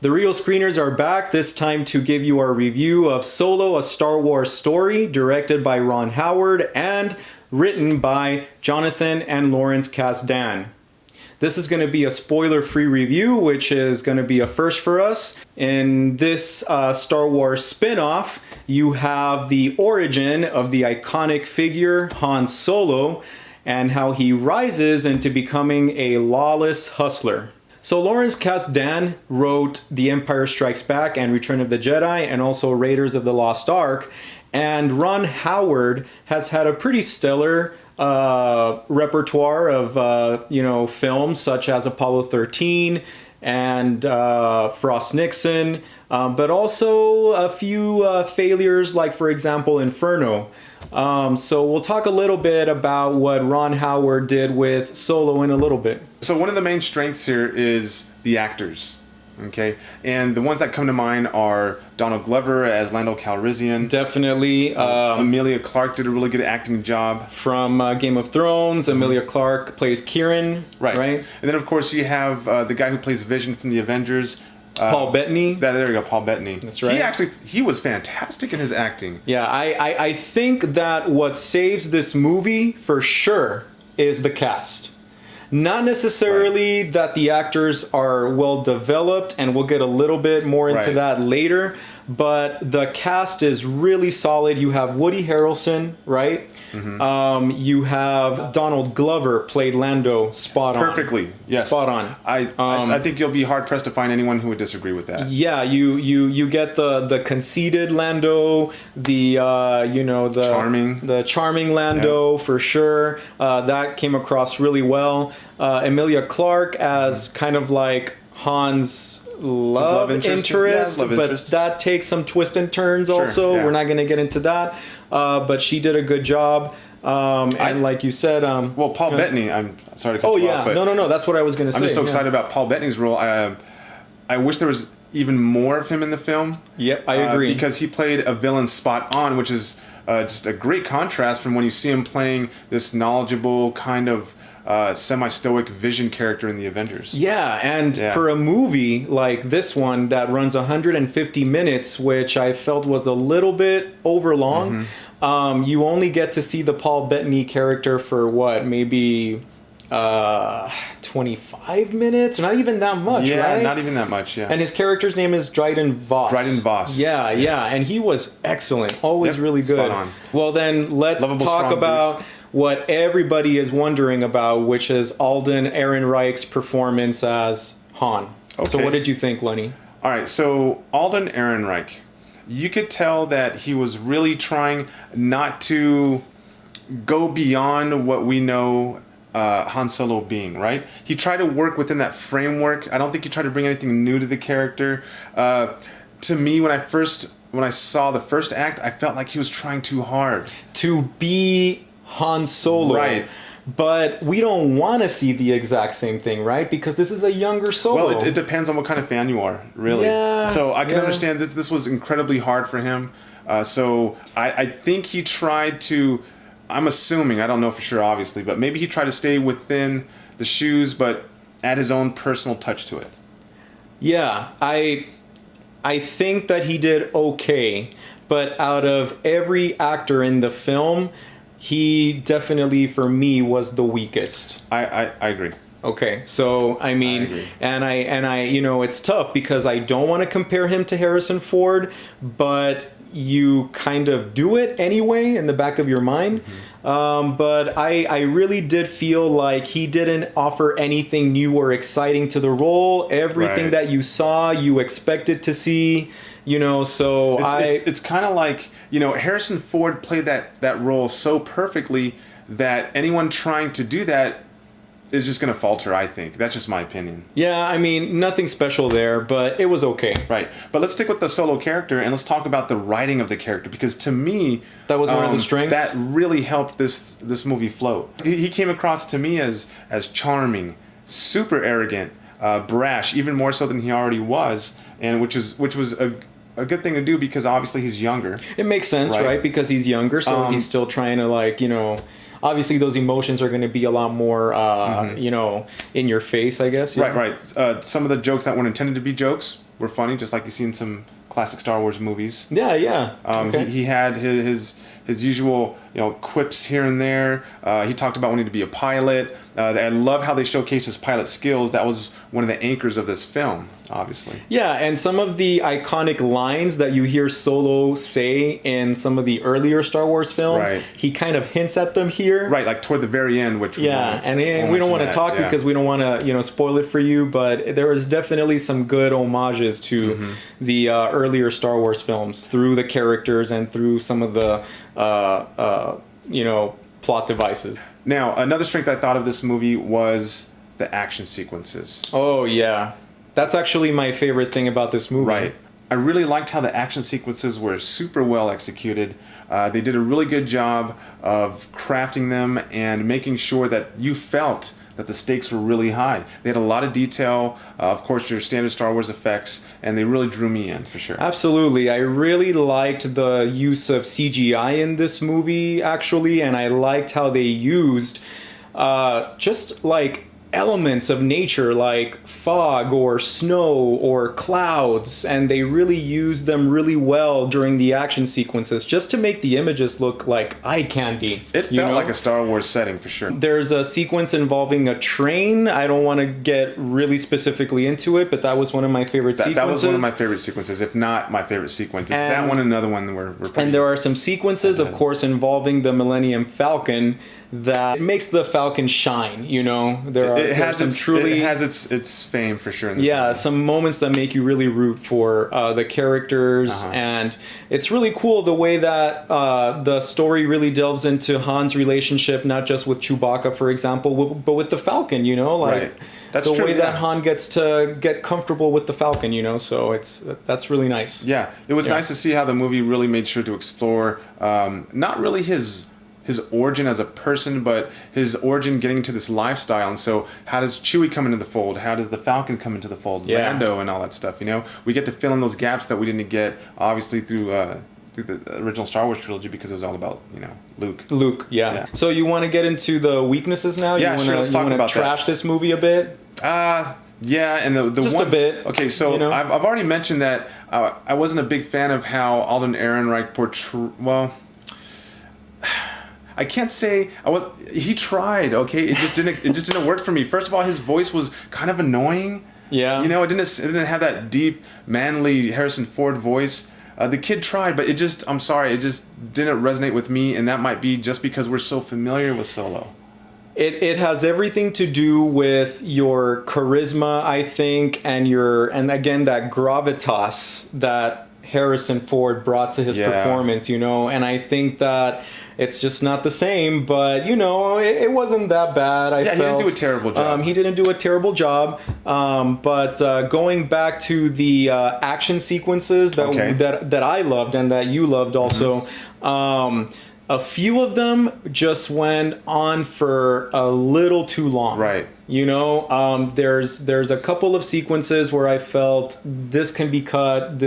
The Real Screeners are back, this time to give you our review of Solo, a Star Wars story, directed by Ron Howard and written by Jonathan and Lawrence Kasdan. This is going to be a spoiler-free review, which is going to be a first for us. In this Star Wars spin-off, you have the origin of the iconic figure Han Solo and how he rises into becoming a lawless hustler. So Lawrence Kasdan wrote The Empire Strikes Back and Return of the Jedi, and also Raiders of the Lost Ark. And Ron Howard has had a pretty stellar repertoire of films such as Apollo 13 and Frost Nixon, but also a few failures, like for example Inferno. So we'll talk a little bit about what Ron Howard did with Solo in a little bit. So one of the main strengths here is the actors, okay? And the ones that come to mind are Donald Glover as Lando Calrissian. Definitely. Emilia Clarke did a really good acting job. From Game of Thrones, Emilia Clarke plays Kieran. Right. And then of course you have the guy who plays Vision from the Avengers. Paul Bettany. There you go, Paul Bettany. That's right. He was fantastic in his acting. Yeah, I think that what saves this movie for sure is the cast. Not necessarily that the actors are well developed, and we'll get a little bit more into that later, but the cast is really solid. You have Woody Harrelson, right? Mm-hmm. You have Donald Glover played Lando spot on. Perfectly, yes. Spot on. I think you'll be hard pressed to find anyone who would disagree with that. Yeah, you get the conceited Lando, the charming Lando, for sure. That came across really well. Emilia Clarke as kind of like Han's love interest, but that takes some twists and turns also. We're not going to get into that, but she did a good job. And like you said, Paul Bettany, I'm sorry to cut you off, but no, that's what I was going to say. I'm just so excited about Paul Bettany's role. I wish there was even more of him in the film. Yep, I agree. Because he played a villain spot on, which is just a great contrast from when you see him playing this knowledgeable kind of semi-stoic Vision character in the Avengers. Yeah, and for a movie like this one that runs 150 minutes, which I felt was a little bit overlong, you only get to see the Paul Bettany character for what, maybe 25 minutes? Not even that much, right? Yeah, not even that much, yeah. And his character's name is Dryden Voss. Dryden Voss. Yeah, and he was excellent. Always really good. Spot on. Well, then let's talk about what everybody is wondering about, which is Alden Ehrenreich's performance as Han. Okay. So what did you think, Lenny? All right, so Alden Ehrenreich, you could tell that he was really trying not to go beyond what we know Han Solo being, right? He tried to work within that framework. I don't think he tried to bring anything new to the character. To me, when I saw the first act, I felt like he was trying too hard. To be Han Solo. Right. But we don't want to see the exact same thing, right? Because this is a younger Solo. Well, it depends on what kind of fan you are, really. Yeah, so I can understand this was incredibly hard for him. So I think he tried to, I'm assuming, I don't know for sure, obviously, but maybe he tried to stay within the shoes, but add his own personal touch to it. Yeah, I think that he did okay. But out of every actor in the film, he definitely, for me, was the weakest. I agree. Okay, so I mean, and I, it's tough because I don't want to compare him to Harrison Ford, but you kind of do it anyway in the back of your mind. But I really did feel like he didn't offer anything new or exciting to the role. Everything that you saw, you expected to see. So it's kind of like, Harrison Ford played that role so perfectly that anyone trying to do that is just going to falter, I think. That's just my opinion. Yeah, I mean, nothing special there, but it was okay. Right. But let's stick with the Solo character and let's talk about the writing of the character, because to me, that was one of the strengths. That really helped this movie flow. He came across to me as charming, super arrogant, brash, even more so than he already was, and which was a good thing to do because obviously he's younger. It makes sense, right? Because he's younger, so he's still trying to obviously those emotions are going to be a lot more, in your face, I guess. Right. Some of the jokes that weren't intended to be jokes were funny, just like you see in some classic Star Wars movies. Yeah, yeah. Okay. He had his usual, quips here and there. He talked about wanting to be a pilot. I love how they showcased his pilot skills. That was one of the anchors of this film, obviously. Yeah, and some of the iconic lines that you hear Solo say in some of the earlier Star Wars films, Right. he kind of hints at them here. Right, like toward the very end, which We don't want to talk because we don't want to spoil it for you, but there was definitely some good homages to the earlier Star Wars films through the characters and through some of the plot devices. Now, another strength I thought of this movie was the action sequences. Oh yeah, that's actually my favorite thing about this movie. Right. I really liked how the action sequences were super well executed. They did a really good job of crafting them and making sure that you felt that the stakes were really high. They had a lot of detail, of course, your standard Star Wars effects, and they really drew me in, for sure. Absolutely. I really liked the use of CGI in this movie, actually, and I liked how they used just like elements of nature like fog or snow or clouds, and they really used them really well during the action sequences just to make the images look like eye candy. It felt like a Star Wars setting, for sure. There's a sequence involving a train. I don't want to get really specifically into it, but that was one of my favorite sequences. That was one of my favorite sequences, if not my favorite sequence. It's that one and another one we're pretty... And there are some sequences, of course, involving the Millennium Falcon that makes the Falcon shine, It has its fame, for sure, in this movie. Some moments that make you really root for the characters, and it's really cool the way that the story really delves into Han's relationship, not just with Chewbacca, for example, but with the Falcon, Right. That's the true, way that Han gets to get comfortable with the Falcon, so that's really nice. Yeah, it was nice to see how the movie really made sure to explore not really his origin as a person, but his origin getting into this lifestyle. And so how does Chewie come into the fold? How does the Falcon come into the fold? Lando and all that stuff, We get to fill in those gaps that we didn't get, obviously, through the original Star Wars trilogy, because it was all about, Luke. Yeah. So you want to get into the weaknesses now? Yeah, sure. Let's talk about trash this movie a bit? Yeah, and the just one, a bit. Okay, so I've already mentioned that I wasn't a big fan of how Alden Ehrenreich portrayed. Well, I can't say I was. He tried. Okay, it just didn't work for me. First of all, his voice was kind of annoying. Yeah. It didn't have that deep, manly Harrison Ford voice. The kid tried, but it just didn't resonate with me, and that might be just because we're so familiar with Solo. It has everything to do with your charisma, I think, and again that gravitas that Harrison Ford brought to his performance, and I think that it's just not the same, but it wasn't that bad. I felt he didn't do a terrible job. He didn't do a terrible job, but going back to the action sequences that I loved and that you loved also. A few of them just went on for a little too long. Right. There's a couple of sequences where I felt this can be cut.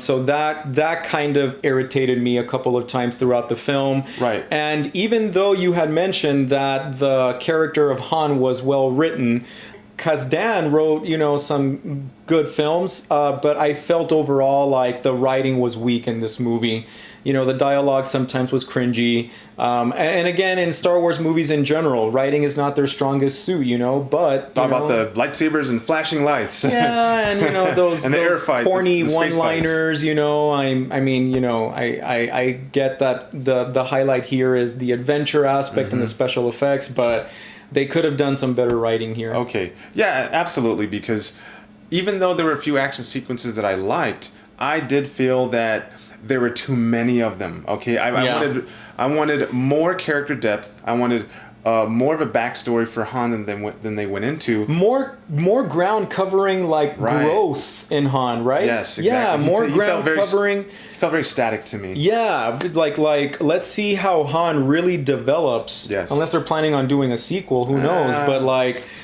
So that kind of irritated me a couple of times throughout the film. Right. And even though you had mentioned that the character of Han was well written, Kasdan wrote, some good films, but I felt overall like the writing was weak in this movie. The dialogue sometimes was cringy. And again, in Star Wars movies in general, writing is not their strongest suit, but... Talk about the lightsabers and flashing lights. Yeah, and, those, and the those air fight, corny the one-liners, I get that the highlight here is the adventure aspect and the special effects, but... They could have done some better writing here. Okay. Yeah, absolutely. Because even though there were a few action sequences that I liked, I did feel that there were too many of them. Okay. I wanted more character depth. I wanted more of a backstory for Han than they went into. More ground covering, growth in Han, right? Yes, exactly. Yeah, more ground covering. He felt very static to me. Yeah, like let's see how Han really develops. Yes. Unless they're planning on doing a sequel, who knows? But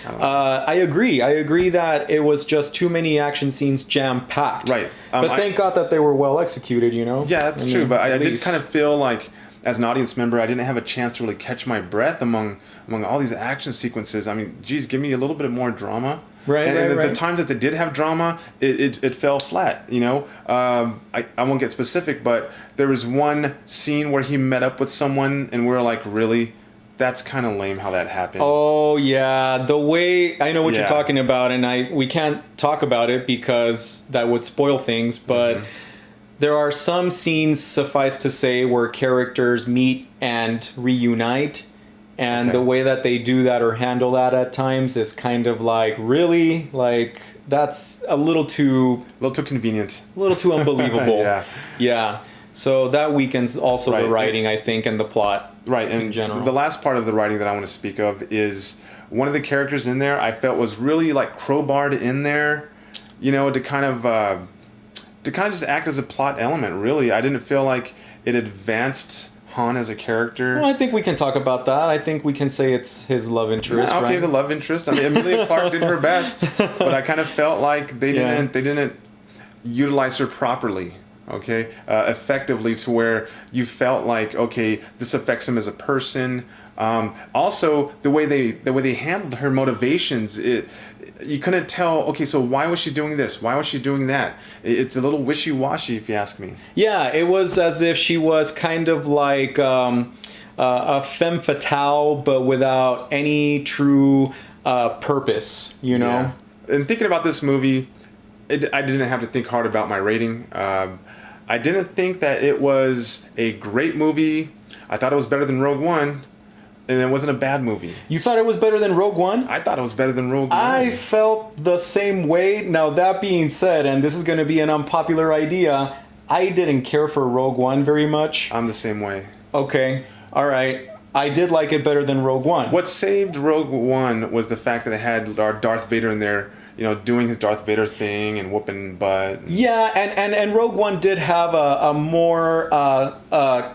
I agree. I agree that it was just too many action scenes jam-packed. Right. But thank God that they were well executed, Yeah, that's true. But I did kind of feel like, as an audience member, I didn't have a chance to really catch my breath among all these action sequences. I mean, geez, give me a little bit more drama. Right, and right, the right. times that they did have drama, it fell flat. You know, I won't get specific, but there was one scene where he met up with someone, and we were like, really. That's kind of lame how that happened. Oh yeah, the way I know what you're Yeah. talking about, and we can't talk about it because that would spoil things. But there are some scenes, suffice to say, where characters meet and reunite, and Okay. the way that they do that or handle that at times is kind of like, really, like that's a little too convenient. unbelievable. Yeah. Yeah. So that weakens also the Right. writing, I think, and the plot. Right, and in general. the last part of the writing that I want to speak of is one of the characters in there I felt was really like crowbarred in there, you know, to kind of just act as a plot element. Really, I didn't feel like it advanced Han as a character. Well, I think we can talk about that. I think we can say it's his love interest. Yeah, okay, right? the love interest. I mean, Emilia Clarke did her best, but I kind of felt like they Yeah. didn't utilize her properly. Okay, effectively to where you felt like, okay, this affects him as a person. Also, the way they handled her motivations, you couldn't tell. Okay, so why was she doing this? Why was she doing that? It's a little wishy-washy, if you ask me. Yeah, it was as if she was kind of like a femme fatale, but without any true purpose. You know. Yeah. And thinking about this movie, I didn't have to think hard about my rating. I didn't think that it was a great movie. I thought it was better than Rogue One, and it wasn't a bad movie. You thought it was better than Rogue One? I thought it was better than Rogue One. I felt the same way. Now, that being said, and this is going to be an unpopular idea, I didn't care for Rogue One very much. I'm the same way. Okay, all right. I did like it better than Rogue One. What saved Rogue One was the fact that it had our Darth Vader in there, you know, doing his Darth Vader thing and whooping butt. Yeah, and Rogue One did have a more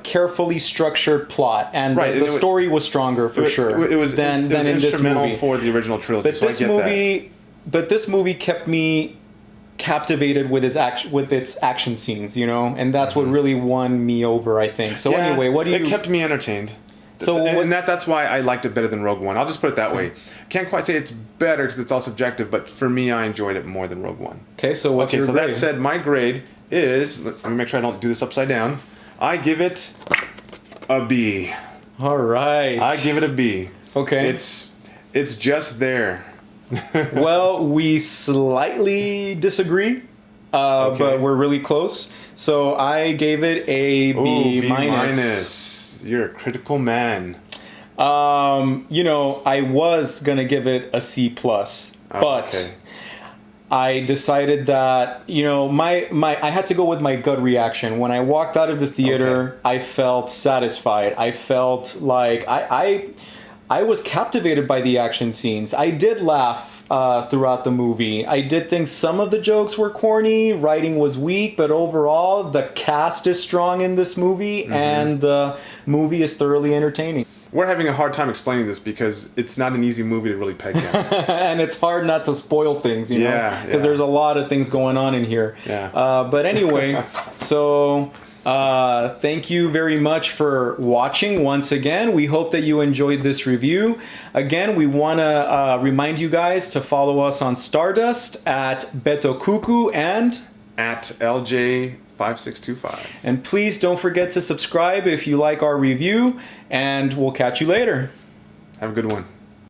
carefully structured plot, and Right, the story was stronger for sure It was than in this instrumental movie. for the original trilogy. But so this I get movie, kept me captivated with its action scenes, you know, and that's what really won me over, I think. So that. Yeah, anyway, what do you? It kept me entertained. So and that's why I liked it better than Rogue One. I'll just put it that way. Can't quite say it's better because it's all subjective, but for me, I enjoyed it more than Rogue One. Okay, so what's your grade? That said, my grade is, let me make sure I don't do this upside down. I give it a B. All right. I give it a B. Okay. It's just there. Well, we slightly disagree, Okay. but we're really close. So I gave it a B minus. You're a critical man. You know, I was gonna give it a C plus, but Okay. I decided that, you know, I had to go with my gut reaction. When I walked out of the theater, I felt satisfied. I felt like I was captivated by the action scenes. I did laugh throughout the movie. I did think some of the jokes were corny, writing was weak, but overall the cast is strong in this movie, and the movie is thoroughly entertaining. We're having a hard time explaining this because it's not an easy movie to really peg down. And it's hard not to spoil things, you know, Yeah, because yeah. there's a lot of things going on in here. Yeah. But anyway, so thank you very much for watching once again. We hope that you enjoyed this review. Again, we want to remind you guys to follow us on Stardust at Beto Cuckoo and At LJ5625. and please don't forget to subscribe if you like our review, and we'll catch you later. Have a good one.